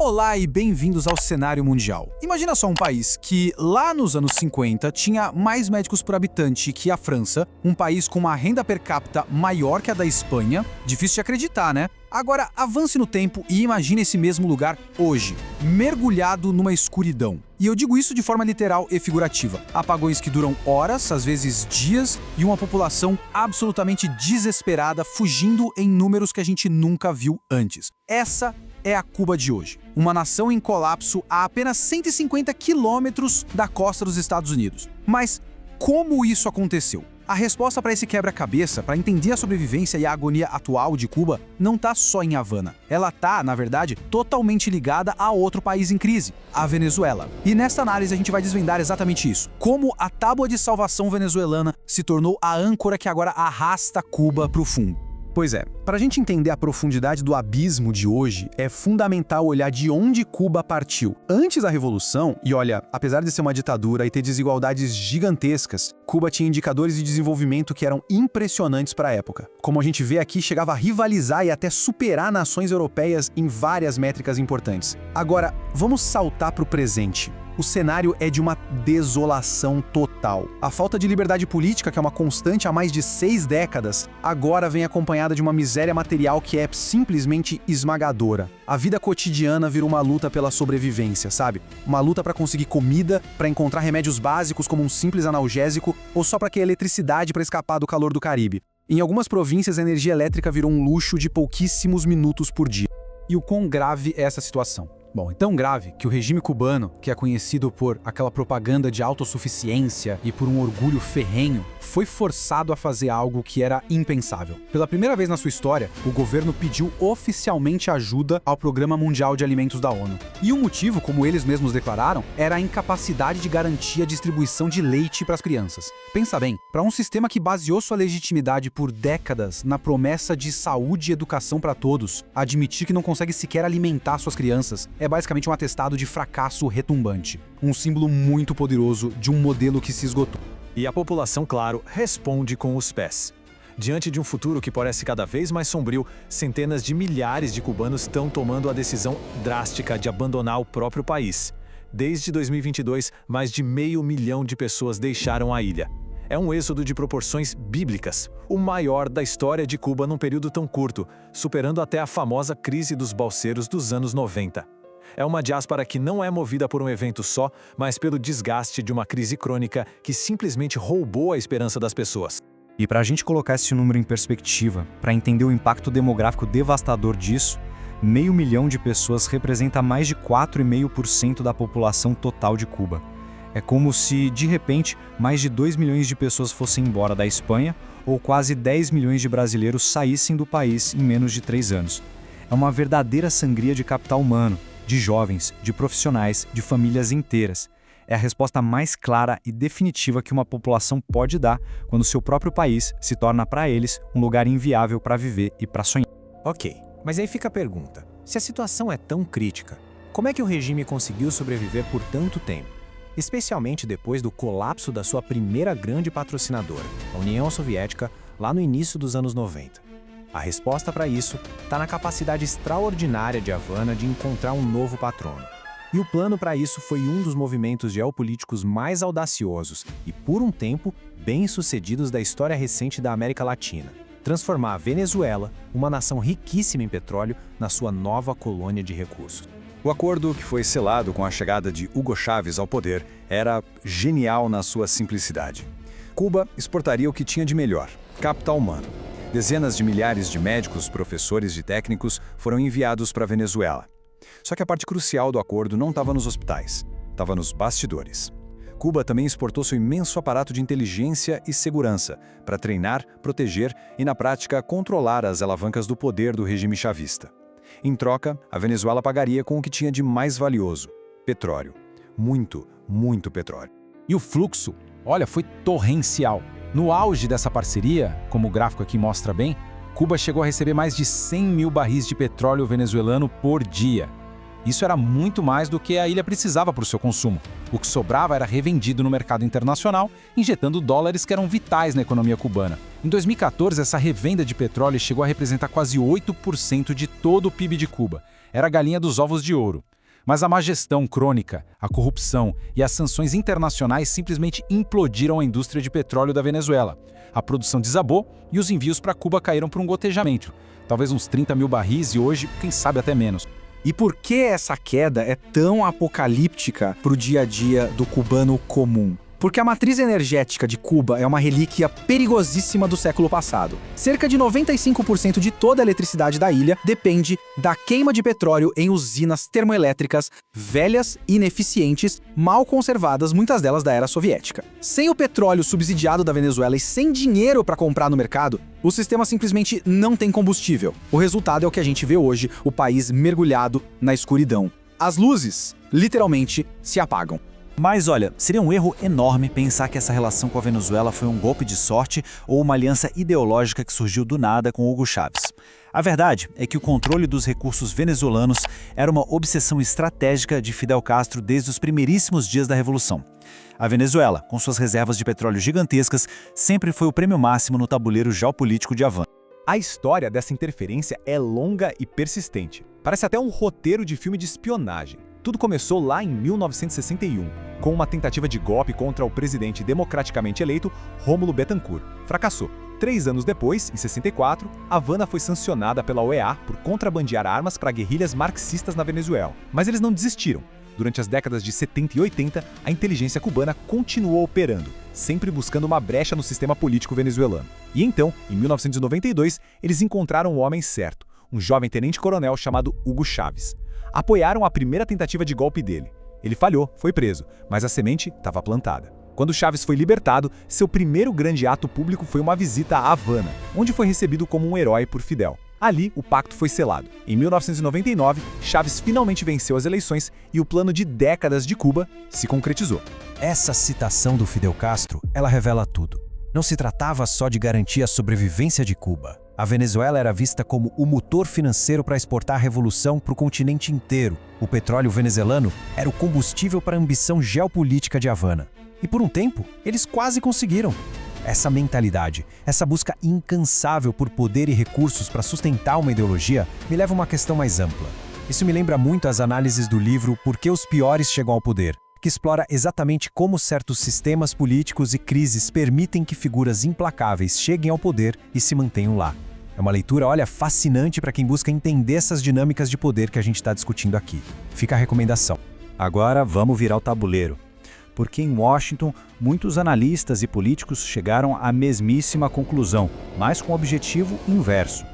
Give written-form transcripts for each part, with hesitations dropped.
Olá e bem-vindos ao cenário mundial. Imagina só um país que, lá nos anos 50, tinha mais médicos por habitante que a França, um país com uma renda per capita maior que a da Espanha. Difícil de acreditar, né? Agora, avance no tempo e imagine esse mesmo lugar hoje, mergulhado numa escuridão. E eu digo isso de forma literal e figurativa. Apagões que duram horas, às vezes dias, e uma população absolutamente desesperada, fugindo em números que a gente nunca viu antes. Essa é a Cuba de hoje. Uma nação em colapso a apenas 150 quilômetros da costa dos Estados Unidos. Mas como isso aconteceu? A resposta para esse quebra-cabeça, para entender a sobrevivência e a agonia atual de Cuba, não está só em Havana. Ela está, na verdade, totalmente ligada a outro país em crise, a Venezuela. E nesta análise a gente vai desvendar exatamente isso. Como a tábua de salvação venezuelana se tornou a âncora que agora arrasta Cuba para o fundo. Pois é, para a gente entender a profundidade do abismo de hoje, é fundamental olhar de onde Cuba partiu. Antes da Revolução, e olha, apesar de ser uma ditadura e ter desigualdades gigantescas, Cuba tinha indicadores de desenvolvimento que eram impressionantes para a época. Como a gente vê aqui, chegava a rivalizar e até superar nações europeias em várias métricas importantes. Agora, vamos saltar para o presente. O cenário é de uma desolação total. A falta de liberdade política, que é uma constante há mais de 6 décadas, agora vem acompanhada de uma miséria material que é simplesmente esmagadora. A vida cotidiana vira uma luta pela sobrevivência, sabe? Uma luta para conseguir comida, para encontrar remédios básicos como um simples analgésico ou só para ter eletricidade para escapar do calor do Caribe. Em algumas províncias, a energia elétrica virou um luxo de pouquíssimos minutos por dia. E o quão grave é essa situação? Bom, é tão grave que o regime cubano, que é conhecido por aquela propaganda de autossuficiência e por um orgulho ferrenho, foi forçado a fazer algo que era impensável. Pela primeira vez na sua história, o governo pediu oficialmente ajuda ao Programa Mundial de Alimentos da ONU. E o motivo, como eles mesmos declararam, era a incapacidade de garantir a distribuição de leite para as crianças. Pensa bem, para um sistema que baseou sua legitimidade por décadas na promessa de saúde e educação para todos, admitir que não consegue sequer alimentar suas crianças é basicamente um atestado de fracasso retumbante. Um símbolo muito poderoso de um modelo que se esgotou. E a população, claro, responde com os pés. Diante de um futuro que parece cada vez mais sombrio, centenas de milhares de cubanos estão tomando a decisão drástica de abandonar o próprio país. Desde 2022, mais de 500 mil de pessoas deixaram a ilha. É um êxodo de proporções bíblicas, o maior da história de Cuba num período tão curto, superando até a famosa crise dos balseiros dos anos 90. É uma diáspora que não é movida por um evento só, mas pelo desgaste de uma crise crônica que simplesmente roubou a esperança das pessoas. E para a gente colocar esse número em perspectiva, para entender o impacto demográfico devastador disso, 500 mil de pessoas representa mais de 4,5% da população total de Cuba. É como se, de repente, mais de 2 milhões de pessoas fossem embora da Espanha ou quase 10 milhões de brasileiros saíssem do país em menos de 3 anos. É uma verdadeira sangria de capital humano, de jovens, de profissionais, de famílias inteiras. É a resposta mais clara e definitiva que uma população pode dar quando seu próprio país se torna para eles um lugar inviável para viver e para sonhar. Ok, mas aí fica a pergunta. Se a situação é tão crítica, como é que o regime conseguiu sobreviver por tanto tempo? Especialmente depois do colapso da sua primeira grande patrocinadora, a União Soviética, lá no início dos anos 90. A resposta para isso está na capacidade extraordinária de Havana de encontrar um novo patrono. E o plano para isso foi um dos movimentos geopolíticos mais audaciosos e, por um tempo, bem-sucedidos da história recente da América Latina: transformar a Venezuela, uma nação riquíssima em petróleo, na sua nova colônia de recursos. O acordo, que foi selado com a chegada de Hugo Chávez ao poder, era genial na sua simplicidade. Cuba exportaria o que tinha de melhor: capital humano. Dezenas de milhares de médicos, professores e técnicos foram enviados para a Venezuela. Só que a parte crucial do acordo não estava nos hospitais, estava nos bastidores. Cuba também exportou seu imenso aparato de inteligência e segurança para treinar, proteger e, na prática, controlar as alavancas do poder do regime chavista. Em troca, a Venezuela pagaria com o que tinha de mais valioso: petróleo. Muito, muito petróleo. E o fluxo, olha, foi torrencial. No auge dessa parceria, como o gráfico aqui mostra bem, Cuba chegou a receber mais de 100 mil barris de petróleo venezuelano por dia. Isso era muito mais do que a ilha precisava para o seu consumo. O que sobrava era revendido no mercado internacional, injetando dólares que eram vitais na economia cubana. Em 2014, essa revenda de petróleo chegou a representar quase 8% de todo o PIB de Cuba. Era a galinha dos ovos de ouro. Mas a má gestão crônica, a corrupção e as sanções internacionais simplesmente implodiram a indústria de petróleo da Venezuela. A produção desabou e os envios para Cuba caíram por um gotejamento. Talvez uns 30 mil barris e hoje, quem sabe até menos. E por que essa queda é tão apocalíptica para o dia a dia do cubano comum? Porque a matriz energética de Cuba é uma relíquia perigosíssima do século passado. Cerca de 95% de toda a eletricidade da ilha depende da queima de petróleo em usinas termoelétricas velhas, ineficientes, mal conservadas, muitas delas da era soviética. Sem o petróleo subsidiado da Venezuela e sem dinheiro para comprar no mercado, o sistema simplesmente não tem combustível. O resultado é o que a gente vê hoje, o país mergulhado na escuridão. As luzes, literalmente, se apagam. Mas olha, seria um erro enorme pensar que essa relação com a Venezuela foi um golpe de sorte ou uma aliança ideológica que surgiu do nada com Hugo Chávez. A verdade é que o controle dos recursos venezuelanos era uma obsessão estratégica de Fidel Castro desde os primeiríssimos dias da Revolução. A Venezuela, com suas reservas de petróleo gigantescas, sempre foi o prêmio máximo no tabuleiro geopolítico de Havana. A história dessa interferência é longa e persistente. Parece até um roteiro de filme de espionagem. Tudo começou lá em 1961, com uma tentativa de golpe contra o presidente democraticamente eleito Rómulo Betancourt. Fracassou. 3 anos depois, em 64, Havana foi sancionada pela OEA por contrabandear armas para guerrilhas marxistas na Venezuela. Mas eles não desistiram. Durante as décadas de 70 e 80, a inteligência cubana continuou operando, sempre buscando uma brecha no sistema político venezuelano. E então, em 1992, eles encontraram o homem certo, um jovem tenente-coronel chamado Hugo Chávez. Apoiaram a primeira tentativa de golpe dele. Ele falhou, foi preso, mas a semente estava plantada. Quando Chávez foi libertado, seu primeiro grande ato público foi uma visita a Havana, onde foi recebido como um herói por Fidel. Ali, o pacto foi selado. Em 1999, Chávez finalmente venceu as eleições e o plano de décadas de Cuba se concretizou. Essa citação do Fidel Castro, ela revela tudo. Não se tratava só de garantir a sobrevivência de Cuba. A Venezuela era vista como o motor financeiro para exportar a revolução para o continente inteiro. O petróleo venezuelano era o combustível para a ambição geopolítica de Havana. E por um tempo, eles quase conseguiram. Essa mentalidade, essa busca incansável por poder e recursos para sustentar uma ideologia, me leva a uma questão mais ampla. Isso me lembra muito as análises do livro Por que os Piores Chegam ao Poder, que explora exatamente como certos sistemas políticos e crises permitem que figuras implacáveis cheguem ao poder e se mantenham lá. É uma leitura, olha, fascinante para quem busca entender essas dinâmicas de poder que a gente está discutindo aqui. Fica a recomendação. Agora vamos virar o tabuleiro. Porque em Washington, muitos analistas e políticos chegaram à mesmíssima conclusão, mas com o objetivo inverso.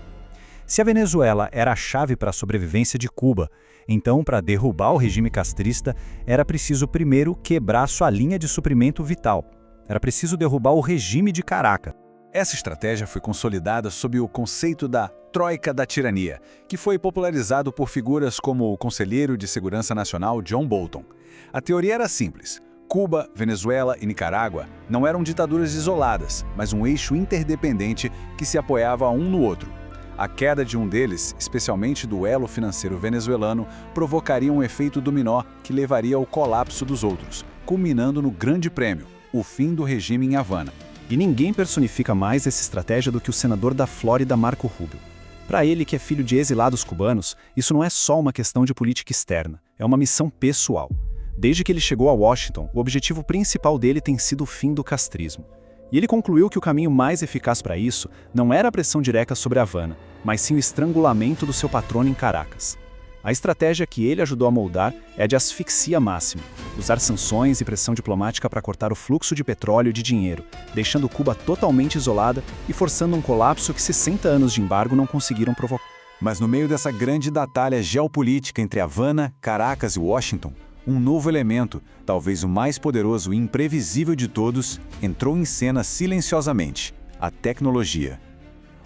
Se a Venezuela era a chave para a sobrevivência de Cuba, então, para derrubar o regime castrista, era preciso primeiro quebrar sua linha de suprimento vital. Era preciso derrubar o regime de Caracas. Essa estratégia foi consolidada sob o conceito da Troika da Tirania, que foi popularizado por figuras como o conselheiro de Segurança Nacional John Bolton. A teoria era simples. Cuba, Venezuela e Nicarágua não eram ditaduras isoladas, mas um eixo interdependente que se apoiava um no outro. A queda de um deles, especialmente do elo financeiro venezuelano, provocaria um efeito dominó que levaria ao colapso dos outros, culminando no Grande Prêmio, o fim do regime em Havana. E ninguém personifica mais essa estratégia do que o senador da Flórida, Marco Rubio. Para ele, que é filho de exilados cubanos, isso não é só uma questão de política externa, é uma missão pessoal. Desde que ele chegou a Washington, o objetivo principal dele tem sido o fim do castrismo. E ele concluiu que o caminho mais eficaz para isso não era a pressão direta sobre Havana, mas sim o estrangulamento do seu patrono em Caracas. A estratégia que ele ajudou a moldar é a de asfixia máxima, usar sanções e pressão diplomática para cortar o fluxo de petróleo e de dinheiro, deixando Cuba totalmente isolada e forçando um colapso que 60 anos de embargo não conseguiram provocar. Mas no meio dessa grande batalha geopolítica entre Havana, Caracas e Washington, um novo elemento, talvez o mais poderoso e imprevisível de todos, entrou em cena silenciosamente: a tecnologia.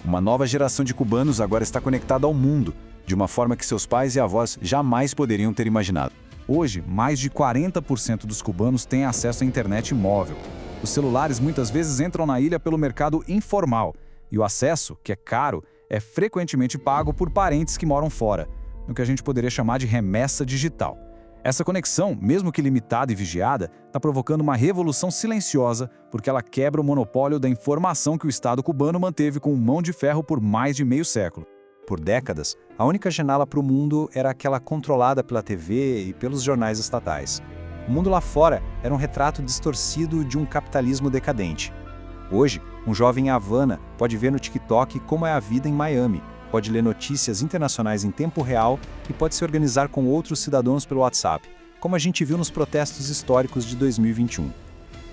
Uma nova geração de cubanos agora está conectada ao mundo, de uma forma que seus pais e avós jamais poderiam ter imaginado. Hoje, mais de 40% dos cubanos têm acesso à internet móvel. Os celulares muitas vezes entram na ilha pelo mercado informal, e o acesso, que é caro, é frequentemente pago por parentes que moram fora. no que a gente poderia chamar de remessa digital. Essa conexão, mesmo que limitada e vigiada, está provocando uma revolução silenciosa, porque ela quebra o monopólio da informação que o Estado cubano manteve com mão de ferro por mais de meio século. Por décadas, a única janela para o mundo era aquela controlada pela TV e pelos jornais estatais. O mundo lá fora era um retrato distorcido de um capitalismo decadente. Hoje, um jovem em Havana pode ver no TikTok como é a vida em Miami, pode ler notícias internacionais em tempo real e pode se organizar com outros cidadãos pelo WhatsApp, como a gente viu nos protestos históricos de 2021.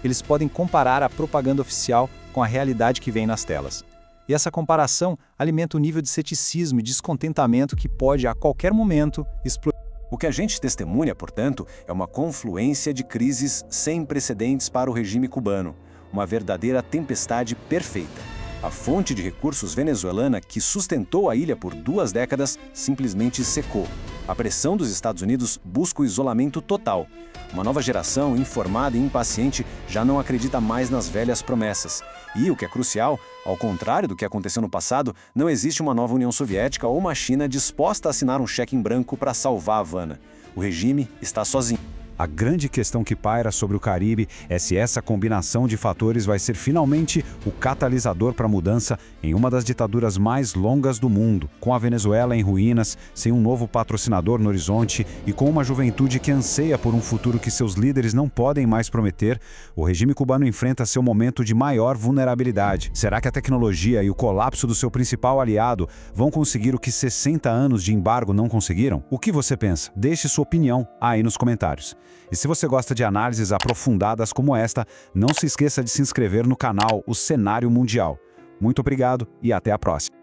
Eles podem comparar a propaganda oficial com a realidade que vem nas telas. E essa comparação alimenta o nível de ceticismo e descontentamento que pode, a qualquer momento, explodir. O que a gente testemunha, portanto, é uma confluência de crises sem precedentes para o regime cubano, uma verdadeira tempestade perfeita. A fonte de recursos venezuelana que sustentou a ilha por 2 décadas simplesmente secou. A pressão dos Estados Unidos busca o isolamento total. Uma nova geração, informada e impaciente, já não acredita mais nas velhas promessas. E, o que é crucial, ao contrário do que aconteceu no passado, não existe uma nova União Soviética ou uma China disposta a assinar um cheque em branco para salvar Havana. O regime está sozinho. A grande questão que paira sobre o Caribe é se essa combinação de fatores vai ser finalmente o catalisador para a mudança em uma das ditaduras mais longas do mundo, com a Venezuela em ruínas, sem um novo patrocinador no horizonte e com uma juventude que anseia por um futuro que seus líderes não podem mais prometer. O regime cubano enfrenta seu momento de maior vulnerabilidade. Será que a tecnologia e o colapso do seu principal aliado vão conseguir o que 60 anos de embargo não conseguiram? O que você pensa? Deixe sua opinião aí nos comentários. E se você gosta de análises aprofundadas como esta, não se esqueça de se inscrever no canal O Cenário Mundial. Muito obrigado e até a próxima.